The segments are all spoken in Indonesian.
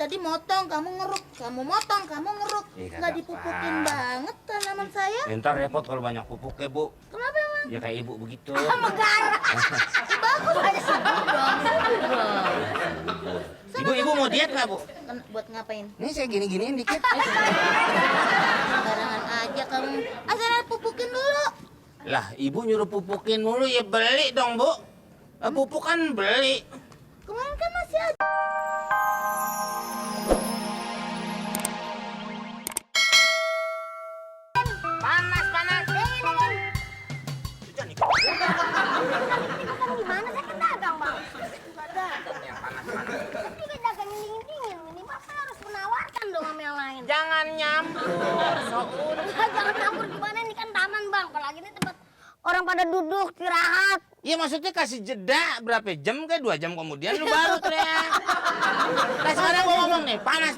tadi motong, kamu ngeruk, kamu motong, kamu ngeruk. Nggak dipupukin banget tanaman saya. Ntar repot kalau banyak pupuk ya, Bu. Kenapa emang? Ya kayak ibu begitu. Megara. Bagus aja subur dong. Ibu mau diet nggak, Bu? Buat ngapain? Nih saya gini-giniin dikit. Sembarangan aja kamu. Asal pupukin dulu. Lah, ibu nyuruh pupukin mulu, ya beli dong, Bu. Pupuk kan beli. Kemarin kan masih ada. Panas. Gimana saya kan dagang, Bang? Yang panas-panas. Saya juga dagang yang dingin-dingin. Ini Bapak harus menawarkan dong sama yang lain. Jangan nyampur, Soun. Jangan campur gimana, ini kan taman, Bang. Apalagi ini tempat orang pada duduk, istirahat. Iya maksudnya kasih jeda berapa jam, kayak 2 jam kemudian lu baru teriak. Nah sekarang gua ngomong nih, panas.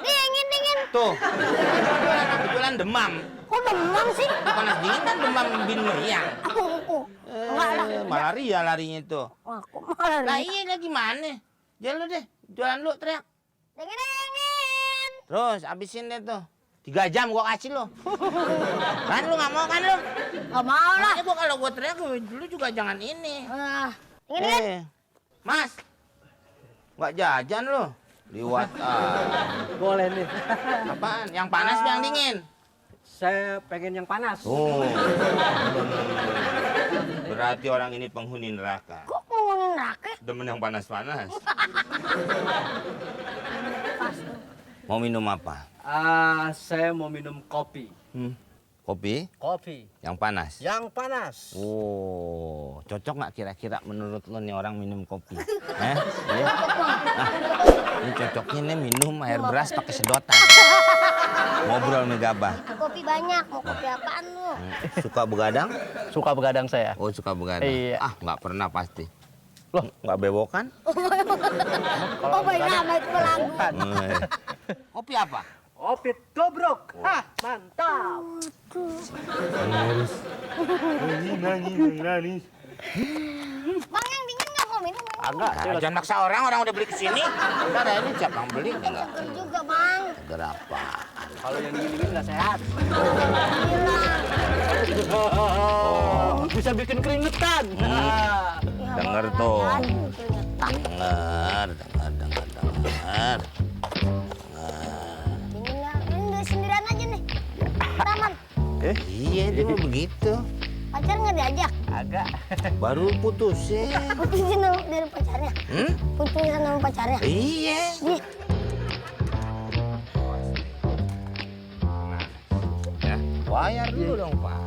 Dingin. Tuh, kebetulan demam. Kok demam sih? Panas dingin kan demam bin meriang. Enggak lah. Malaria larinya tuh. Wah, kok malah Lah iya lah gimana? Jalan lu deh, jualan lu teriak. dingin. Terus abisin deh tuh. 3 jam gua kasih lo. Kan lu nggak mau kan lu? Nggak mau lah. Makanya gua kalau gua teriak dulu juga jangan ini. Dingin. Mas, nggak jajan lo. Liwat Boleh nih. apaan? Yang panas yang dingin? Saya pengen yang panas. Oh. Berarti orang ini penghuni neraka. Kok ngomongin neraka? Demen yang panas-panas. Mau minum apa? Saya mau minum kopi. Kopi? Kopi. Yang panas? Yang panas. Oh, cocok nggak kira-kira menurut lo nih orang minum kopi? Iya? Nah, ini cocoknya nih minum air beras pakai sedotan. Ngobrol sama Gabah. Kopi banyak. Mau kopi apaan lu? Suka begadang? Suka begadang saya. Oh, suka begadang. Iya. Ah, nggak pernah pasti. Loh, nggak bewokan? Oh, banyak amat lagu. Kopi apa? Kopi tubruk. Hah, mantap. Bang, yang dingin nggak mau minum? Agak. Nah, jangan maksa orang udah beli ke sini. Ntar ini siapa yang beli? Enggak. Juga, Bang. Berapa? Kalau yang gini-gini nggak sehat. Oh. Bisa bikin keringetan. Dengar tuh. Dengar. Dingin lah. Ini udah sendirian aja nih. Taman. Iya, dia mah begitu. Pacar nggak diajak? Agak. Baru putusin. Putusin dari pacarnya. Putusin sama pacarnya. Iya. Ih, Ya, bayar dulu dong, Pak.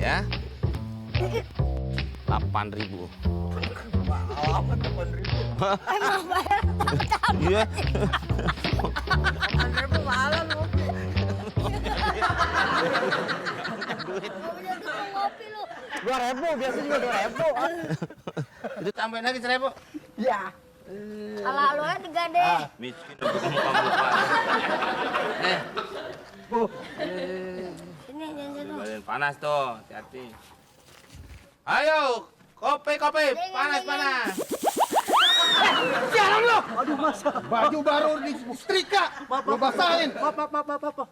Ya. 8.000. emang bayar Iya. 8.000 malam lu. Punya tukang kopi lu. 2.000, biasa juga 2.000. Itu tambahin lagi 1.000. Ya. Kalau lu ya 3 deh. Miskin untuk muka-muka. Sini jangan situ. Badan panas tuh, hati-hati. Ayo, kopi, panas. Sialan lo. Aduh, Mas. Baju baru disetrika, lu basahin. Maaf.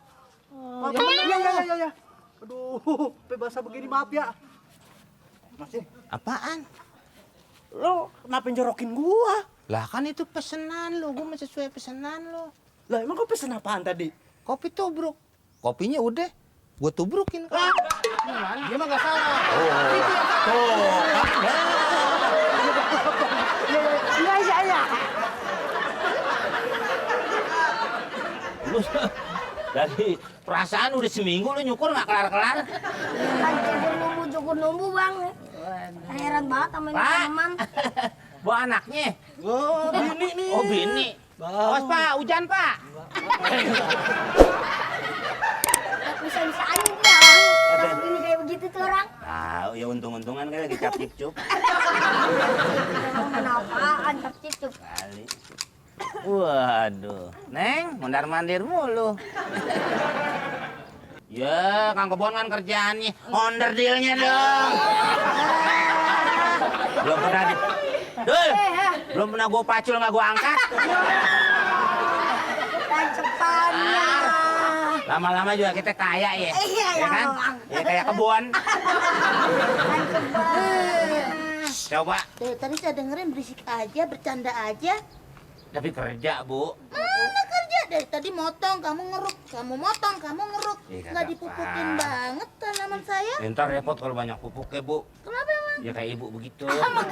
Ya. Aduh, basah begini maaf ya. Masih. Apaan? Lo kenapa njorokin gua? Lah kan itu pesanan lo, gua masih sesuai pesanan lo. Lah emang gua pesen apaan tadi? Kopi tubruk. Kopinya udah, gua tubrukin kan. Dia mah nggak salah. Iya. Dari perasaan udah seminggu lo nyukur nggak kelar-kelar. Kan cukur nunggu Bang. Heran banget sama ini Pak. tanaman. Bawa anaknya. Oh, bini nih. Oh bini. Awas Pak, hujan Pak. Bisa-bisa aja dia orang. Kalau gini kayak begitu tuh orang. Tahu ya untung-untungan kan lagi cap-cip-cup. Emang kenapaan tercicip. Kali. Waduh, Neng, mondar-mandir mulu. Ya, Kang Kebon kan kerjaannya onder dealnya dong. Belum pernah belum pernah gue pacul nggak gue angkat. Tancepannya. Lama-lama juga kita kaya ya. Iya, Ya kan? Bang. Ya kayak kebun. Tancepan. Coba. Dari tadi saya dengerin berisik aja, bercanda aja. Tapi kerja, Bu. Mana kerja? Dari tadi motong, kamu ngeruk. Kamu motong, kamu ngeruk. Ih, kagak Nggak dipupukin apa. banget tanaman saya. Ntar repot kalau banyak pupuk ya, Bu. Kenapa emang? Ya kayak ibu begitu. Bagus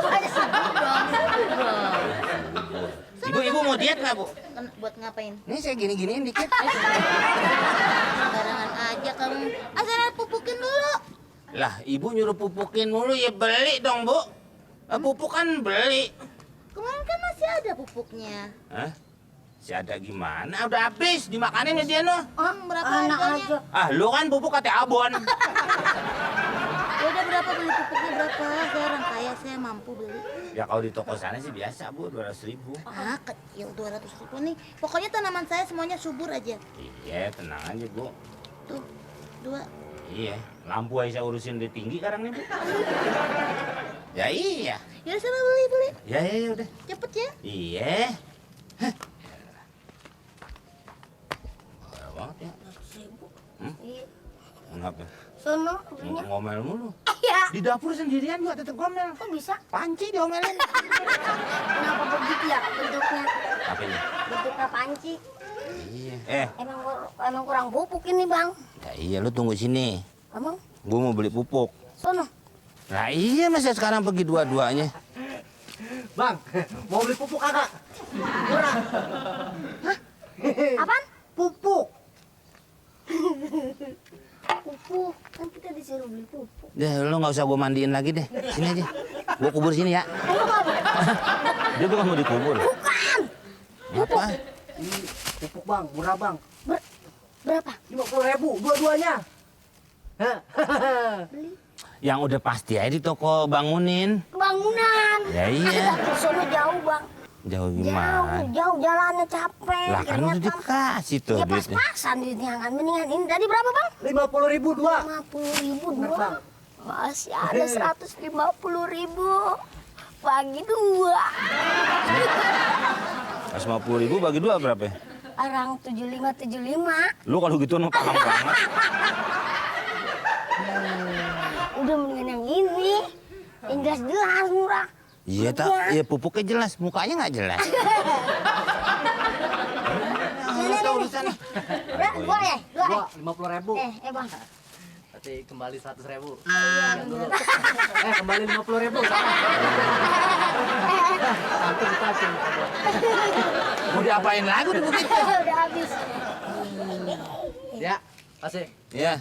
aja subur dong. Subur dong. Ibu mau diet nggak, Bu? Buat ngapain? Ini saya gini-giniin dikit. Sembarangan aja kamu. Asal pupukin dulu. Lah, ibu nyuruh pupukin mulu ya beli dong, Bu. Pupuk kan beli. Kemarin kan masih ada pupuknya. Hah? Si ada gimana? Udah habis dimakanin ya dia noh. Berapa Anak harganya? aja. Ah, lu kan pupuk kata abon. Ya udah berapa beli pupuknya berapa? Saya orang kaya, saya mampu beli. Ya kalau di toko sana sih biasa, Bu, 200.000. Ah, kecil 200.000 nih. Pokoknya tanaman saya semuanya subur aja. Iya, tenang aja, Bu. Tuh, 2. Iya, lampu aja saya urusin udah tinggi sekarang nih, Bu. Ya iya. Ya udah sana beli. Ya udah. Cepet ya. Iya. Hah. Parah banget ya. Iya. Kenapa? Sono belinya. Ngomel mulu. Iya. Di dapur sendirian juga tetap ngomel. Kok bisa? Panci diomelin. Kenapa begitu ya bentuknya? Apa ini? Bentuknya panci. Iya. Emang kurang pupuk ini, Bang. Ya iya, lu tunggu sini. Emang Gua mau beli pupuk. sono. Nah iya, masa sekarang pergi dua-duanya. Bang, mau beli pupuk kagak? Murah. Apaan? Pupuk. Pupuk. Kan kita disuruh beli pupuk. Deh, lu nggak usah gua mandiin lagi deh. Sini aja. Gua kubur sini ya. Emang apa? Dia bukan mau dikubur. Bukan. Apa? Ini pupuk bang, murah bang. Berapa? 50.000 dua-duanya. Hah? Beli. Yang udah pasti aja di toko bangunin. Bangunan. Ya iya. Ke sono jauh, Bang. Jauh gimana? Jauh jalannya capek. Lah kan udah dikasih tuh Ya duitnya. pas-pasan duitnya kan. Mendingan ini tadi berapa, Bang? 50.000 dua. 50.000 Bener, dua. Bang. Masih ada 150.000. Bagi dua. 150.000 bagi dua berapa? Orang 75. Lu kalau gitu nu paham banget. Udah mendingan yang ini. Yang jelas-jelas murah. Iya tak, ya pupuknya jelas, mukanya nggak jelas. Sini, Tahu nih. urusan. Dua ya? Dua Dua, 50.000. Bang. Nanti kembali 100.000. Iya, Kembali 50.000. Nanti kita cinta. Mau diapain lagi udah begitu? Udah habis. Ya, kasih. Iya.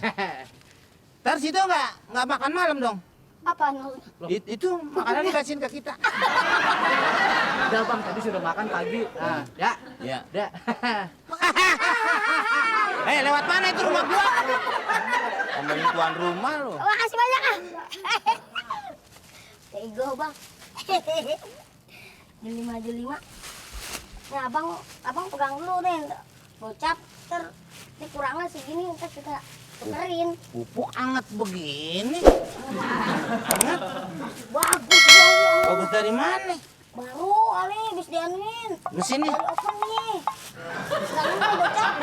Ntar situ nggak makan malam dong. Apa? Itu makanan dikasihin ke kita. Udah bang, tadi sudah makan pagi. Nah, ya. Iya. Ya. Lewat mana itu rumah gua? Ngomongin tuan rumah lu. Makasih banyak ah. Tego bang. Jelima. Nah abang pegang dulu nih. Bocap ini kurangnya segini ntar kita tukerin. Pupuk anget begini. Bagus banget. Bagus dari mana? Baru kali habis dianuin. Mesinnya? Dari oven nih. Sekarang ini bocap.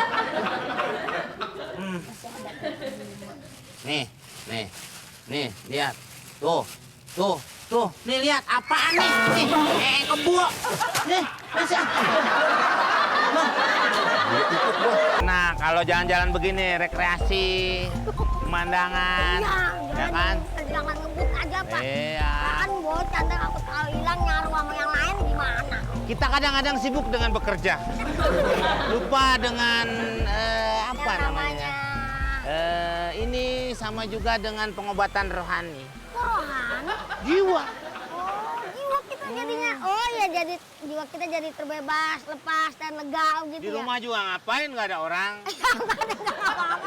Nih, lihat. Tuh. Nih lihat apaan nih? Kebo. Nih, masa. Nah, kalau jalan-jalan begini, rekreasi, pemandangan, ya kan? Jangan ngebut aja pak. Iya. Kan bocah ntar aku kalau hilang nyaru sama yang lain gimana? Kita kadang-kadang sibuk dengan bekerja, lupa dengan apa Yang namanya? Ini sama juga dengan pengobatan rohani. Rohani. Jiwa. Oh, jiwa kita jadinya. Oh ya jadi jiwa kita jadi terbebas, lepas dan lega gitu Di ya. rumah juga ngapain nggak ada orang?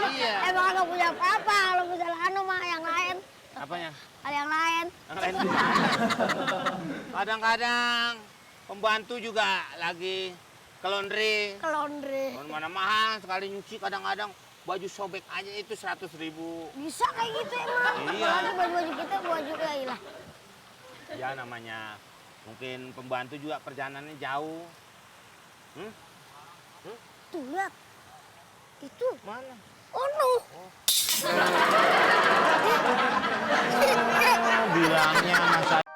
Iya. Emang nggak punya apa-apa, kalau punya anu mah yang lain. Apanya? Hal yang lain. Yang lain gimana? Kadang-kadang pembantu juga lagi ke laundry. Ke laundry. Mana mahal sekali nyuci kadang-kadang baju sobek aja itu 100.000. Bisa kayak gitu emang. Iya. Apalagi baju-baju kita baju kayak ilah. Ya namanya mungkin pembantu juga perjalanannya jauh. Tuh lihat. Itu. Mana? Ono. Bilangnya masa